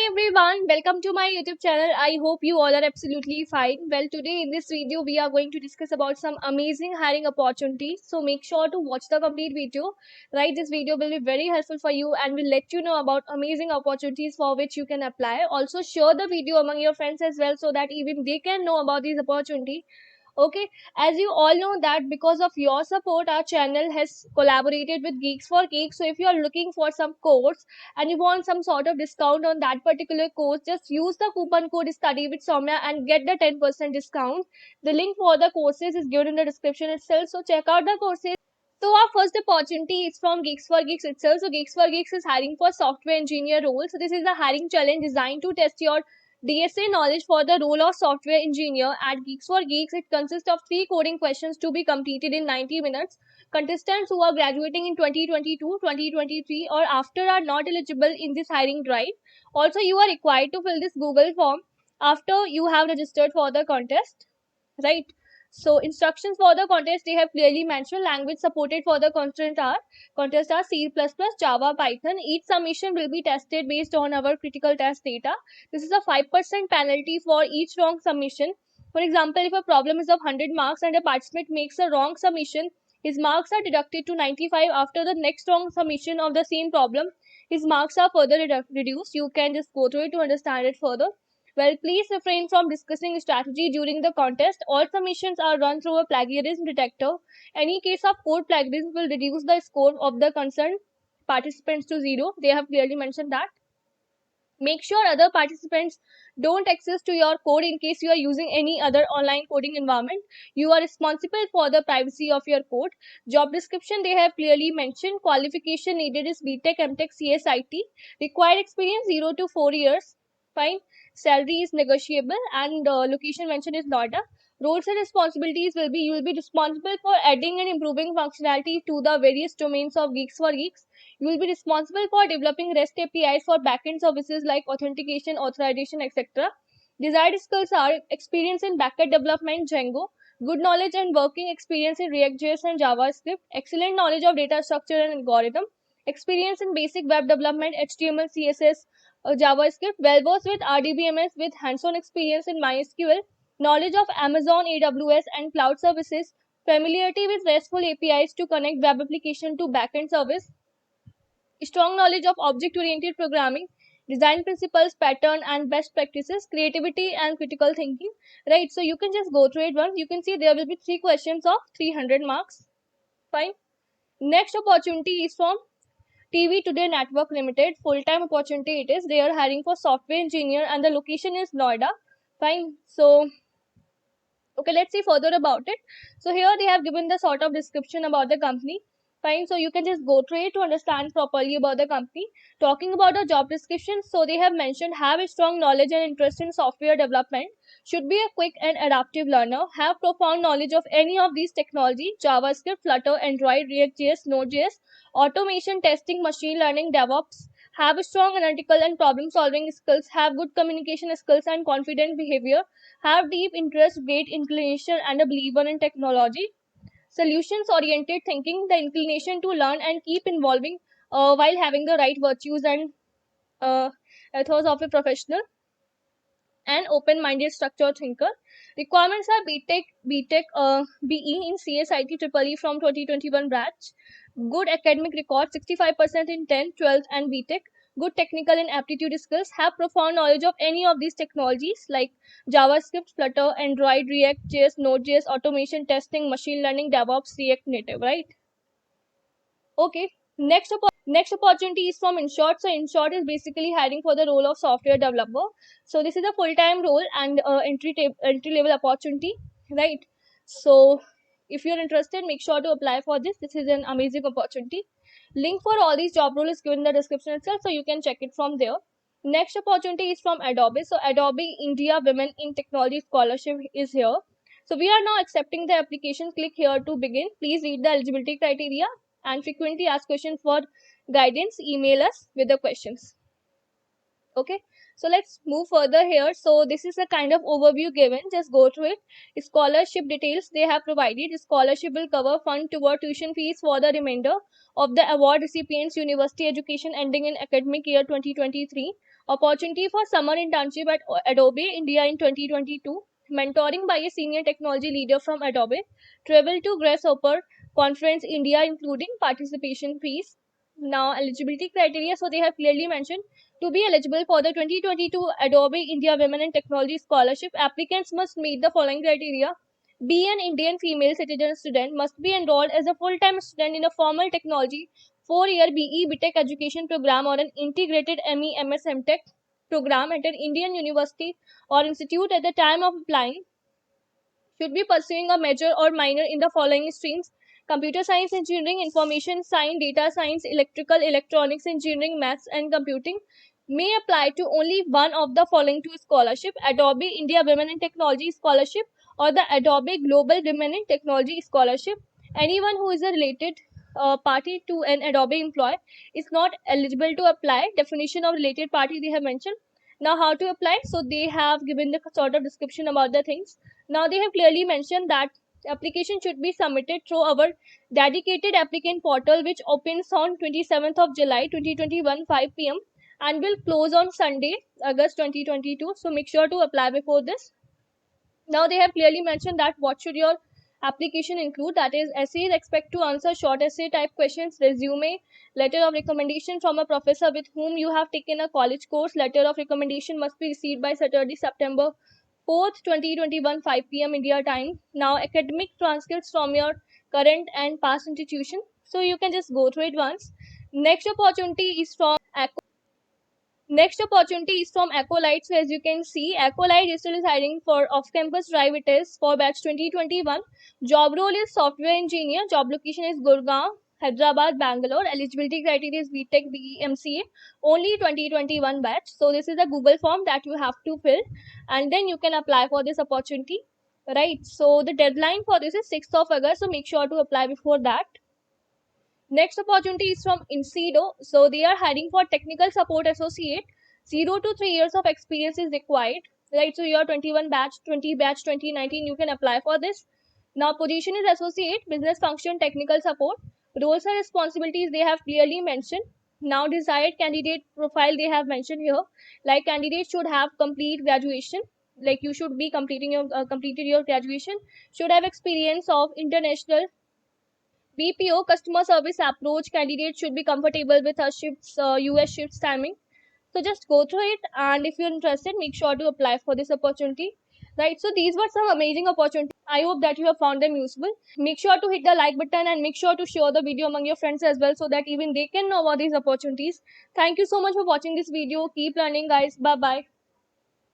Hi everyone, welcome to my YouTube channel. I hope you all are absolutely fine. Well, today in this video we are going to discuss about some amazing hiring opportunities. So make sure to watch the complete video. Right, this video will be very helpful for you and will let you know about amazing opportunities for which you can apply. Also share the video among your friends as well so that even they can know about these opportunities. Okay, as you all know that because of your support our channel has collaborated with Geeks for Geeks. So if you are looking for some course and you want some sort of discount on that particular course, just use the coupon code study with Soumya and get the 10% discount. The link for the courses is given in the description itself, so check out the courses. So our first opportunity is from Geeks for Geeks itself. So Geeks for Geeks is hiring for software engineer role. So this is a hiring challenge designed to test your DSA knowledge for the role of software engineer at Geeks for Geeks. It consists of 3 coding questions to be completed in 90 minutes. Contestants who are graduating in 2022, 2023 or after are not eligible in this hiring drive. Also, you are required to fill this Google form after you have registered for the contest, right? So instructions for the contest they have clearly mentioned. Language supported for the contest are C++, Java, Python. Each submission will be tested based on our critical test data. This is a 5% penalty for each wrong submission. For example, if a problem is of 100 marks and a participant makes a wrong submission, his marks are deducted to 95. After the next wrong submission of the same problem, his marks are further reduced. You can just go through it to understand it further. Well, please refrain from discussing strategy during the contest. All submissions are run through a plagiarism detector. Any case of code plagiarism will reduce the score of the concerned participants to 0. They have clearly mentioned that. Make sure other participants don't access to your code in case you are using any other online coding environment. You are responsible for the privacy of your code. Job description they have clearly mentioned. Qualification needed is BTech, MTech, CSIT. Required experience 0 to 4 years. Fine. Salary is negotiable and location mentioned is Noida. Roles and responsibilities will be you will be responsible for adding and improving functionality to the various domains of Geeks for Geeks. You will be responsible for developing REST APIs for backend services like authentication, authorization, etc. Desired skills are experience in backend development, Django, good knowledge and working experience in React.js and JavaScript, excellent knowledge of data structure and algorithm, experience in basic web development, HTML, CSS, JavaScript, well-versed with RDBMS with hands-on experience in MySQL, knowledge of Amazon, AWS and cloud services, familiarity with RESTful APIs to connect web application to backend service, strong knowledge of object-oriented programming, design principles, pattern and best practices, creativity and critical thinking, right? So you can just go through it once. You can see there will be 3 questions of 300 marks. Fine. Next opportunity is from TV Today Network Limited. Full-time opportunity it is. They are hiring for software engineer and the location is Noida. Fine. So okay, let's see further about it. So here they have given the sort of description about the company. Fine, so you can just go through it to understand properly about the company. Talking about the job description, so they have mentioned have a strong knowledge and interest in software development, should be a quick and adaptive learner, have profound knowledge of any of these technology, JavaScript, Flutter, Android, React.js, Node.js, automation, testing, machine learning, DevOps, have a strong analytical and problem solving skills, have good communication skills and confident behavior, have deep interest, great inclination and a believer in technology, solutions oriented thinking, the inclination to learn and keep involving while having the right virtues and ethos of a professional, and open-minded structured thinker. Requirements are BTech, BE in CSIT Triple E from 2021 batch. Good academic record, 65% in 10th, 12th and BTech. Good technical and aptitude skills. Have profound knowledge of any of these technologies like JavaScript, Flutter, Android, React, JS, Node.js, automation, testing, machine learning, DevOps, React Native, right? Okay. Next opportunity is from InShort. So InShort is basically hiring for the role of software developer. So this is a full-time role and entry level opportunity, right? So if you're interested, make sure to apply for this. This is an amazing opportunity. Link for all these job roles is given in the description itself, so you can check it from there. Next opportunity is from Adobe. So Adobe India Women in Technology Scholarship is here. So we are now accepting the application. Click here to begin. Please read the eligibility criteria and frequently ask questions for guidance. Email us with the questions. Okay, so let's move further here. So this is a kind of overview given, just go through it. Scholarship details they have provided. Scholarship will cover fund toward tuition fees for the remainder of the award recipients university education ending in academic year 2023. Opportunity for summer internship at Adobe India in 2022. Mentoring by a senior technology leader from Adobe. Travel to Grasshopper Conference India, including participation fees. Now, eligibility criteria. So, they have clearly mentioned to be eligible for the 2022 Adobe India Women in Technology Scholarship, applicants must meet the following criteria. Be an Indian female citizen student, must be enrolled as a full-time student in a formal technology 4-year BE BTech education program or an integrated ME MS MTech program at an Indian university or institute at the time of applying, should be pursuing a major or minor in the following streams: computer science, engineering, information science, data science, electrical, electronics engineering, maths, and computing. May apply to only one of the following two scholarship: Adobe India Women in Technology Scholarship or the Adobe Global Women in Technology Scholarship. Anyone who is a related party to an Adobe employee is not eligible to apply. Definition of related party they have mentioned. Now, how to apply? So they have given the sort of description about the things. Now they have clearly mentioned that application should be submitted through our dedicated applicant portal, which opens on 27th of July 2021 5 p.m. and will close on Sunday, August 2022. So make sure to apply before this. Now they have clearly mentioned that what should your application include, that is essays, expect to answer short essay type questions, resume, letter of recommendation from a professor with whom you have taken a college course. Letter of recommendation must be received by Saturday, September 4th, 2021 5 p.m. India time. Now academic transcripts from your current and past institution, so you can just go through it once. Next opportunity is from Acolyte. So as you can see, Acolyte is still hiring for off-campus drive. It is for batch 2021. Job role is software engineer. Job location is Gurgaon, Hyderabad, Bangalore. Eligibility criteria is BTech, BE, MCA. Only 2021 batch. So this is a Google form that you have to fill, and then you can apply for this opportunity. Right. So the deadline for this is 6th of August. So make sure to apply before that. Next opportunity is from Incido. So they are hiring for technical support associate. 0 to 3 years of experience is required. Right. So your 21 batch, 20 batch, 2019, you can apply for this. Now position is associate, business function, technical support. Roles and responsibilities they have clearly mentioned. Now desired candidate profile they have mentioned here. Like candidate should have complete graduation. Like you should be completed your graduation. Should have experience of international BPO customer service approach. Candidate should be comfortable with our shifts, US shifts timing. So just go through it, and if you're interested, make sure to apply for this opportunity. Right. So these were some amazing opportunities. I hope that you have found them useful. Make sure to hit the like button and make sure to share the video among your friends as well, so that even they can know about these opportunities. Thank you so much for watching this video. Keep learning, guys. Bye bye.